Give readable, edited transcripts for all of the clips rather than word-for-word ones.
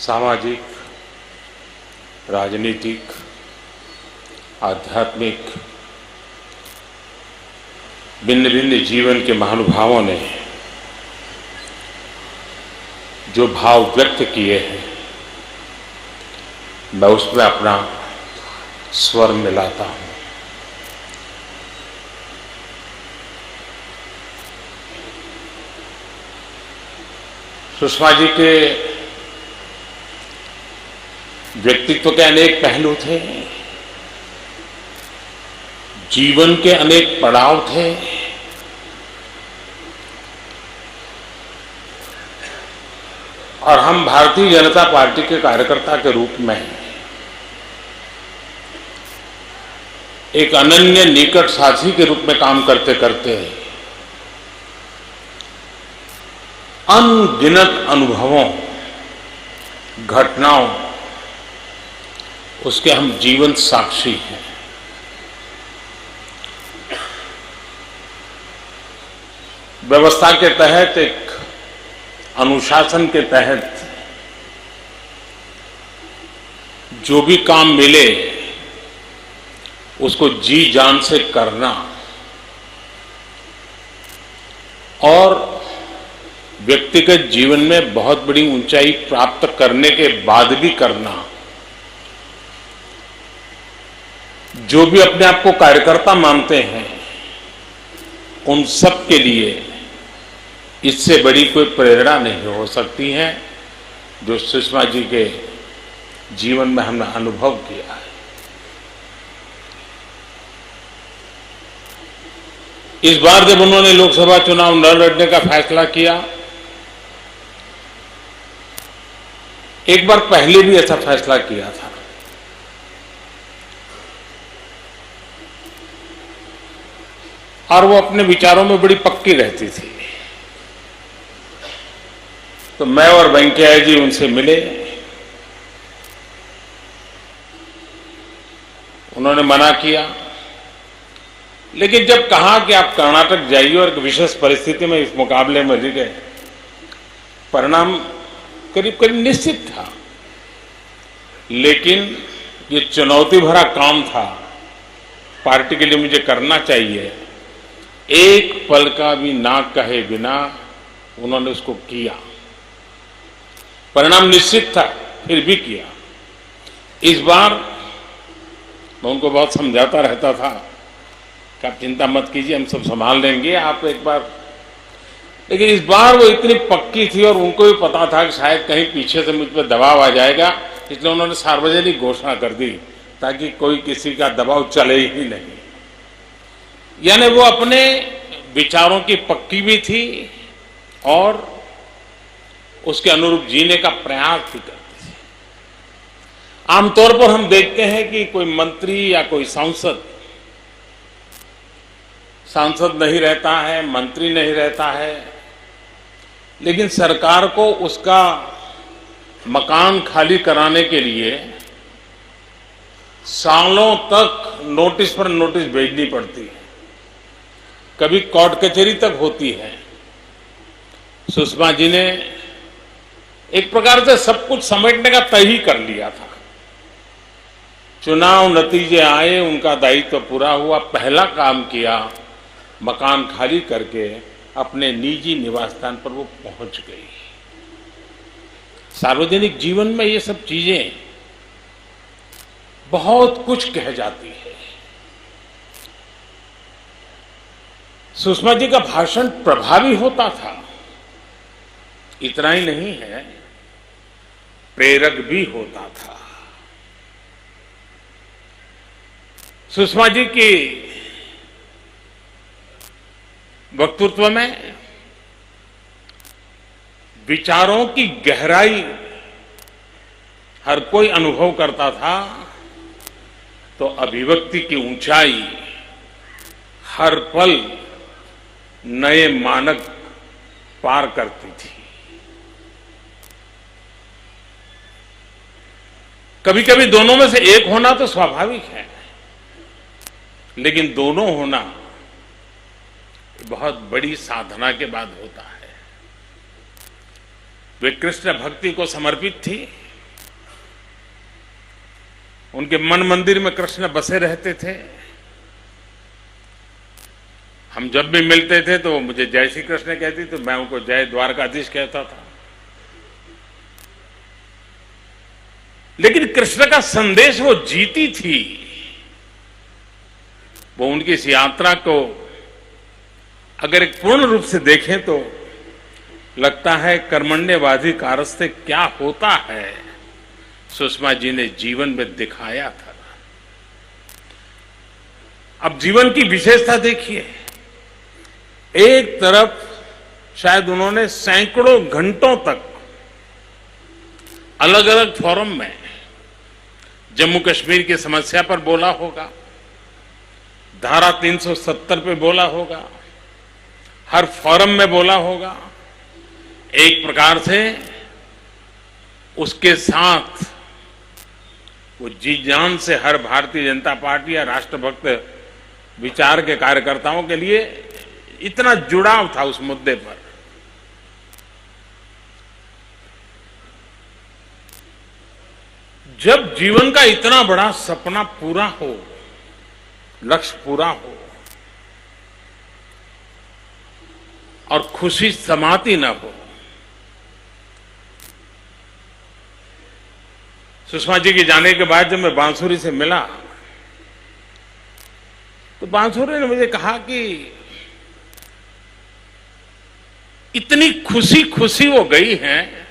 सामाजिक, राजनीतिक, आध्यात्मिक भिन्न भिन्न जीवन के महानुभावों ने जो भाव व्यक्त किए हैं, मैं उसमें अपना स्वर मिलाता हूं। सुषमा जी के व्यक्तित्व के अनेक पहलू थे, जीवन के अनेक पड़ाव थे, और हम भारतीय जनता पार्टी के कार्यकर्ता के रूप में एक अनन्य निकट साथी के रूप में काम करते करते अनगिनत अनुभवों, घटनाओं, उसके हम जीवंत साक्षी हैं। व्यवस्था के तहत, एक अनुशासन के तहत जो भी काम मिले उसको जी जान से करना, और व्यक्तिगत जीवन में बहुत बड़ी ऊंचाई प्राप्त करने के बाद भी करना, जो भी अपने आप को कार्यकर्ता मानते हैं उन सब के लिए इससे बड़ी कोई प्रेरणा नहीं हो सकती है जो सुषमा जी के जीवन में हमने अनुभव किया है। इस बार जब उन्होंने लोकसभा चुनाव न लड़ने का फैसला किया, एक बार पहले भी ऐसा फैसला किया था, और वो अपने विचारों में बड़ी पक्की रहती थी। तो मैं और वेंकैया जी उनसे मिले, उन्होंने मना किया, लेकिन जब कहा कि आप कर्नाटक जाइए और एक विशेष परिस्थिति में इस मुकाबले में जीत गए, परिणाम करीब करीब निश्चित था, लेकिन ये चुनौती भरा काम था, पार्टी के लिए मुझे करना चाहिए, एक पल का भी ना कहे बिना उन्होंने उसको किया। परिणाम निश्चित था, फिर भी किया। इस बार मैं उनको बहुत समझाता रहता था कि आप चिंता मत कीजिए, हम सब संभाल लेंगे, आप एक बार। लेकिन इस बार वो इतनी पक्की थी और उनको भी पता था कि शायद कहीं पीछे से मुझ पर दबाव आ जाएगा, इसलिए उन्होंने सार्वजनिक घोषणा कर दी ताकि कोई किसी का दबाव चले ही नहीं। यानी वो अपने विचारों की पक्की भी थी और उसके अनुरूप जीने का प्रयास भी करती थी। आमतौर पर हम देखते हैं कि कोई मंत्री या कोई सांसद नहीं रहता है, मंत्री नहीं रहता है, लेकिन सरकार को उसका मकान खाली कराने के लिए सालों तक नोटिस पर नोटिस भेजनी पड़ती है, कभी कोर्ट कचहरी तक होती है। सुषमा जी ने एक प्रकार से सब कुछ समेटने का तय ही कर लिया था। चुनाव नतीजे आए, उनका दायित्व पूरा हुआ, पहला काम किया, मकान खाली करके अपने निजी निवास स्थान पर वो पहुंच गई। सार्वजनिक जीवन में ये सब चीजें बहुत कुछ कह जाती है। सुषमा जी का भाषण प्रभावी होता था, इतना ही नहीं है, प्रेरक भी होता था। सुषमा जी की वक्तृत्व में विचारों की गहराई हर कोई अनुभव करता था, तो अभिव्यक्ति की ऊंचाई हर पल नए मानक पार करती थी। कभी कभी दोनों में से एक होना तो स्वाभाविक है, लेकिन दोनों होना बहुत बड़ी साधना के बाद होता है। वे कृष्ण भक्ति को समर्पित थी, उनके मन मंदिर में कृष्ण बसे रहते थे। हम जब भी मिलते थे तो वो मुझे जय श्री कृष्ण कहती, तो मैं उनको जय द्वारकाधीश कहता था। लेकिन कृष्ण का संदेश वो जीती थी। वो उनकी इस यात्रा को अगर एक पूर्ण रूप से देखें तो लगता है कर्मण्यवाधिकारस्ते क्या होता है, सुषमा जी ने जीवन में दिखाया था। अब जीवन की विशेषता देखिए, एक तरफ शायद उन्होंने सैकड़ों घंटों तक अलग अलग फोरम में जम्मू कश्मीर की समस्या पर बोला होगा, धारा 370 पे बोला होगा, हर फोरम में बोला होगा। एक प्रकार से उसके साथ वो जी जान से हर भारतीय जनता पार्टी या राष्ट्रभक्त विचार के कार्यकर्ताओं के लिए इतना जुड़ाव था उस मुद्दे पर। जब जीवन का इतना बड़ा सपना पूरा हो, लक्ष्य पूरा हो और खुशी समाती न हो, सुषमा जी के जाने के बाद जब मैं बांसुरी से मिला तो बांसुरी ने मुझे कहा कि इतनी खुशी खुशी वो गई हैं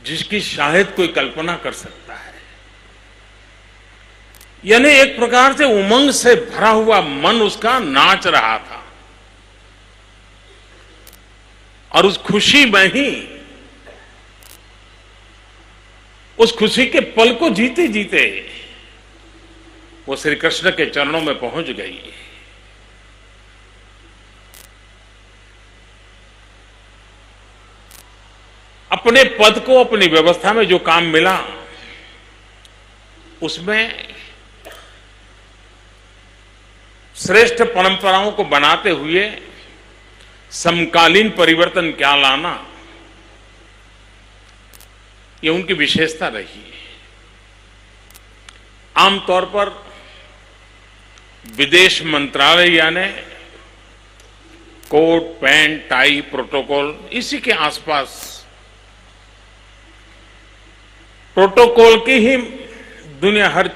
जिसकी शायद कोई कल्पना कर सकता है। यानी एक प्रकार से उमंग से भरा हुआ मन उसका नाच रहा था और उस खुशी में ही, उस खुशी के पल को जीते जीते वो श्री कृष्ण के चरणों में पहुंच गई। अपने पद को, अपनी व्यवस्था में जो काम मिला उसमें श्रेष्ठ परंपराओं को बनाते हुए समकालीन परिवर्तन क्या लाना, ये उनकी विशेषता रही है। आमतौर पर विदेश मंत्रालय यानी कोट पैंट टाई प्रोटोकॉल, इसी के आसपास प्रोटोकॉल की ही दुनिया, हर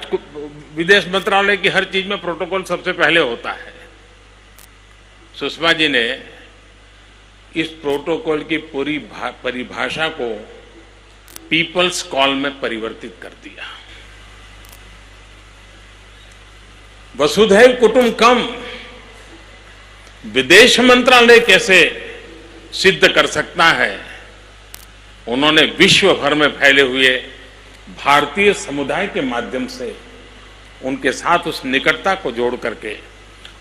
विदेश मंत्रालय की हर चीज में प्रोटोकॉल सबसे पहले होता है। सुषमा जी ने इस प्रोटोकॉल की पूरी परिभाषा को पीपल्स कॉल में परिवर्तित कर दिया। वसुधैव कुटुंबकम विदेश मंत्रालय कैसे सिद्ध कर सकता है, उन्होंने विश्व भर में फैले हुए भारतीय समुदाय के माध्यम से उनके साथ उस निकटता को जोड़ करके,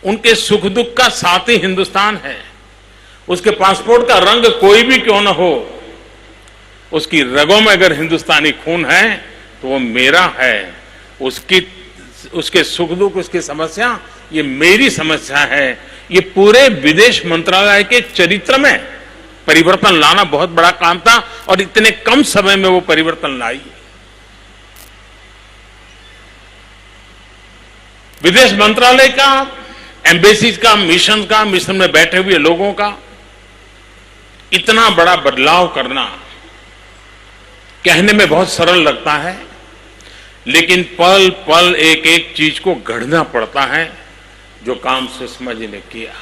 उनके सुख दुख का साथी हिंदुस्तान है, उसके पासपोर्ट का रंग कोई भी क्यों न हो, उसकी रगों में अगर हिंदुस्तानी खून है तो वो मेरा है, उसके सुख दुख, उसकी समस्या ये मेरी समस्या है। ये पूरे विदेश मंत्रालय के चरित्र में परिवर्तन लाना बहुत बड़ा काम था और इतने कम समय में वो परिवर्तन लाई। विदेश मंत्रालय का, एम्बेसीज का, मिशन में बैठे हुए लोगों का इतना बड़ा बदलाव करना कहने में बहुत सरल लगता है, लेकिन पल पल एक एक चीज को गढ़ना पड़ता है, जो काम सुषमा जी ने किया।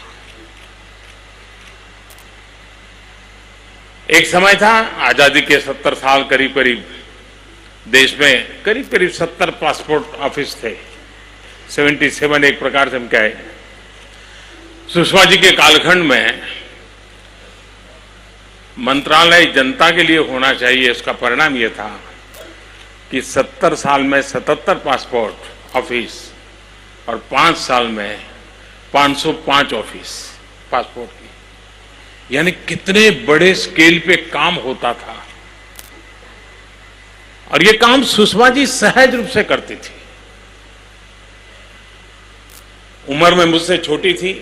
एक समय था, आजादी के 70 साल करीब करीब देश में करीब करीब 70 पासपोर्ट ऑफिस थे, 77 एक प्रकार से हम कहें। सुषमा जी के कालखंड में मंत्रालय जनता के लिए होना चाहिए, इसका परिणाम यह था कि 70 साल में 77 पासपोर्ट ऑफिस और 5 साल में 505 ऑफिस पासपोर्ट की। यानी कितने बड़े स्केल पे काम होता था, और ये काम सुषमा जी सहज रूप से करती थी। उम्र में मुझसे छोटी थी,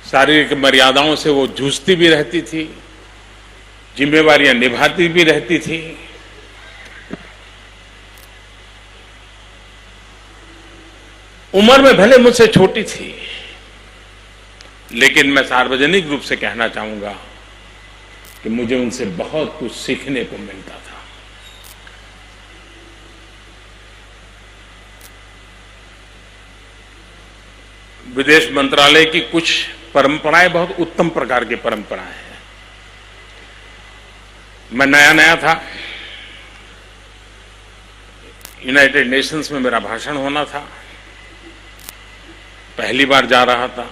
शारीरिक मर्यादाओं से वो जूझती भी रहती थी, जिम्मेवारियां निभाती भी रहती थी। उम्र में भले मुझसे छोटी थी, लेकिन मैं सार्वजनिक रूप से कहना चाहूंगा कि मुझे उनसे बहुत कुछ सीखने को मिलता था। विदेश मंत्रालय की कुछ परंपराएं बहुत उत्तम प्रकार की परंपराएं हैं। मैं नया नया था, यूनाइटेड नेशंस में मेरा भाषण होना था, पहली बार जा रहा था।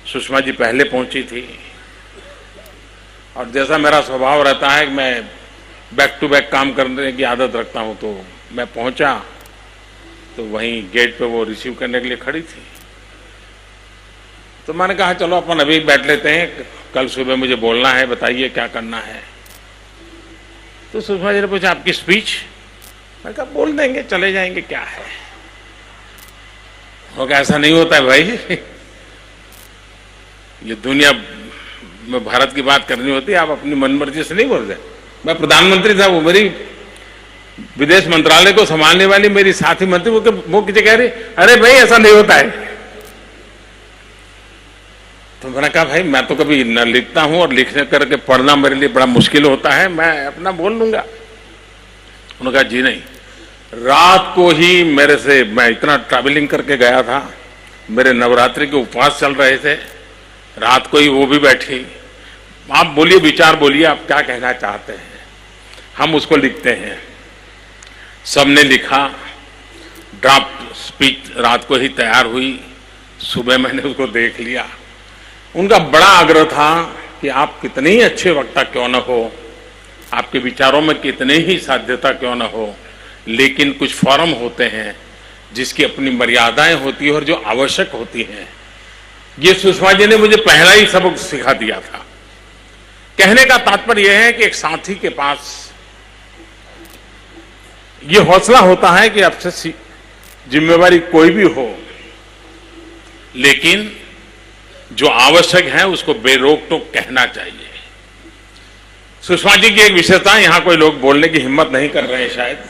सुषमा जी पहले पहुंची थी और जैसा मेरा स्वभाव रहता है कि मैं बैक टू बैक काम करने की आदत रखता हूं, तो मैं पहुंचा तो वहीं गेट पे वो रिसीव करने के लिए खड़ी थी। तो मैंने कहा चलो अपन अभी बैठ लेते हैं, कल सुबह मुझे बोलना है, बताइए क्या करना है। तो सुषमा जी ने पूछा आपकी स्पीच? मैंने कहा बोल देंगे, चले जाएंगे, क्या है। वो क्या ऐसा नहीं होता है भाई, ये दुनिया में भारत की बात करनी होती है, आप अपनी मनमर्जी से नहीं बोल रहे। मैं प्रधानमंत्री था, वो मेरी विदेश मंत्रालय को संभालने वाली मेरी साथी मंत्री वो किसी कह रही अरे भाई ऐसा नहीं होता है। तो मैंने कहा भाई मैं तो कभी न लिखता हूं और लिखने करके पढ़ना मेरे लिए बड़ा मुश्किल होता है, मैं अपना बोल लूंगा। उन्होंने कहा जी नहीं, रात को ही मेरे से, मैं इतना ट्रैवलिंग करके गया था, मेरे नवरात्रि के उपवास चल रहे थे, रात को ही वो भी बैठी, आप बोलिए, विचार बोलिए, आप क्या कहना चाहते हैं, हम उसको लिखते हैं। सबने लिखा, ड्राफ्ट स्पीच रात को ही तैयार हुई, सुबह मैंने उसको देख लिया। उनका बड़ा आग्रह था कि आप कितने ही अच्छे वक्ता क्यों न हो, आपके विचारों में कितने ही साध्यता क्यों न हो, लेकिन कुछ फॉर्म होते हैं जिसकी अपनी मर्यादाएं होती हैं और जो आवश्यक होती हैं। ये सुषमा जी ने मुझे पहला ही सबक सिखा दिया था। कहने का तात्पर्य यह है कि एक साथी के पास ये हौसला होता है कि आपसे जिम्मेवारी कोई भी हो, लेकिन जो आवश्यक है उसको बेरोक टोक कहना चाहिए। सुषमा जी की एक विशेषता, यहां कोई लोग बोलने की हिम्मत नहीं कर रहे हैं शायद,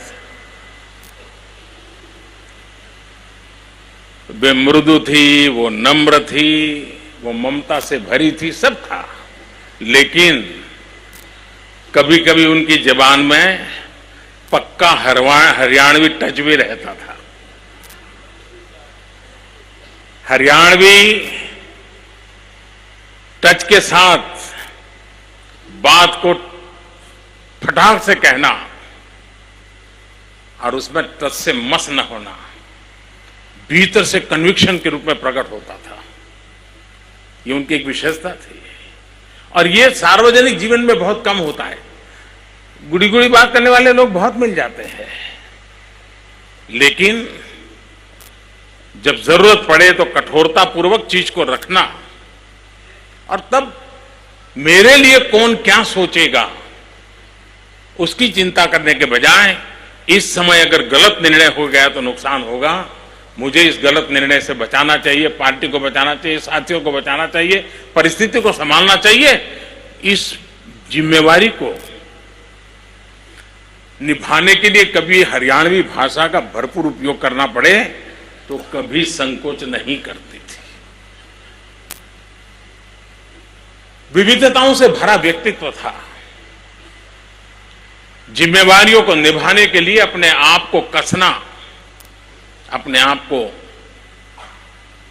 वे मृदु थी, वो नम्र थी, वो ममता से भरी थी, सब था, लेकिन कभी कभी उनकी जबान में पक्का हरियाणवी टच भी रहता था। हरियाणवी टच के साथ बात को फटाक से कहना और उसमें टच से मस न होना भीतर से कन्विक्शन के रूप में प्रकट होता था। ये उनकी एक विशेषता थी और ये सार्वजनिक जीवन में बहुत कम होता है। गुड़ी गुड़ी बात करने वाले लोग बहुत मिल जाते हैं, लेकिन जब जरूरत पड़े तो कठोरता पूर्वक चीज को रखना और तब मेरे लिए कौन क्या सोचेगा उसकी चिंता करने के बजाय इस समय अगर गलत निर्णय हो गया तो नुकसान होगा, मुझे इस गलत निर्णय से बचाना चाहिए, पार्टी को बचाना चाहिए, साथियों को बचाना चाहिए, परिस्थिति को संभालना चाहिए। इस जिम्मेवारी को निभाने के लिए कभी हरियाणवी भाषा का भरपूर उपयोग करना पड़े तो कभी संकोच नहीं करती थी। विविधताओं से भरा व्यक्तित्व था। जिम्मेवारियों को निभाने के लिए अपने आप को कसना, अपने आप को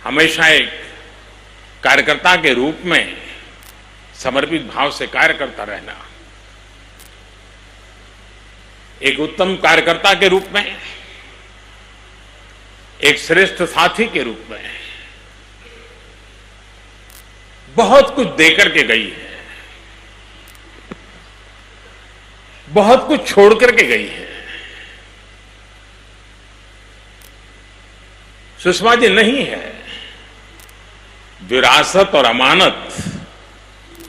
हमेशा एक कार्यकर्ता के रूप में समर्पित भाव से कार्य करता रहना, एक उत्तम कार्यकर्ता के रूप में, एक श्रेष्ठ साथी के रूप में बहुत कुछ देकर के गई है, बहुत कुछ छोड़ करके गई है। सुषमा जी नहीं है, विरासत और अमानत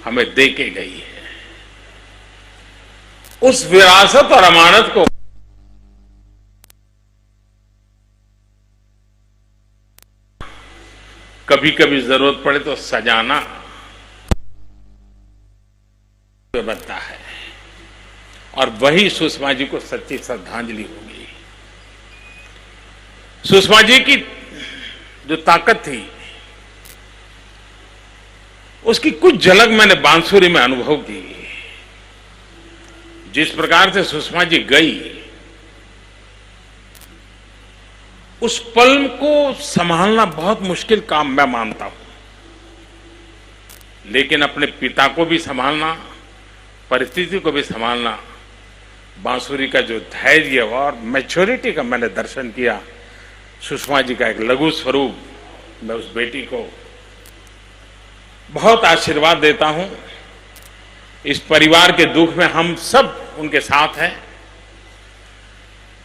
हमें दे के गई है। उस विरासत और अमानत को कभी कभी जरूरत पड़े तो सजाना पे बनता है और वही सुषमा जी को सच्ची श्रद्धांजलि होगी। सुषमा जी की जो ताकत थी उसकी कुछ झलक मैंने बांसुरी में अनुभव की। जिस प्रकार से सुषमा जी गई, उस पल को संभालना बहुत मुश्किल काम मैं मानता हूं, लेकिन अपने पिता को भी संभालना, परिस्थिति को भी संभालना, बांसुरी का जो धैर्य और मैच्योरिटी का मैंने दर्शन किया, सुषमा जी का एक लघु स्वरूप, मैं उस बेटी को बहुत आशीर्वाद देता हूं। इस परिवार के दुख में हम सब उनके साथ हैं।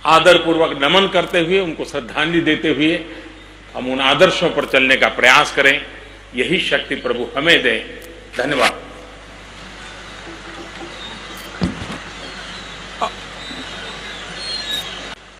आदरपूर्वक नमन करते हुए, उनको श्रद्धांजलि देते हुए हम उन आदर्शों पर चलने का प्रयास करें। यही शक्ति प्रभु हमें दे। धन्यवाद।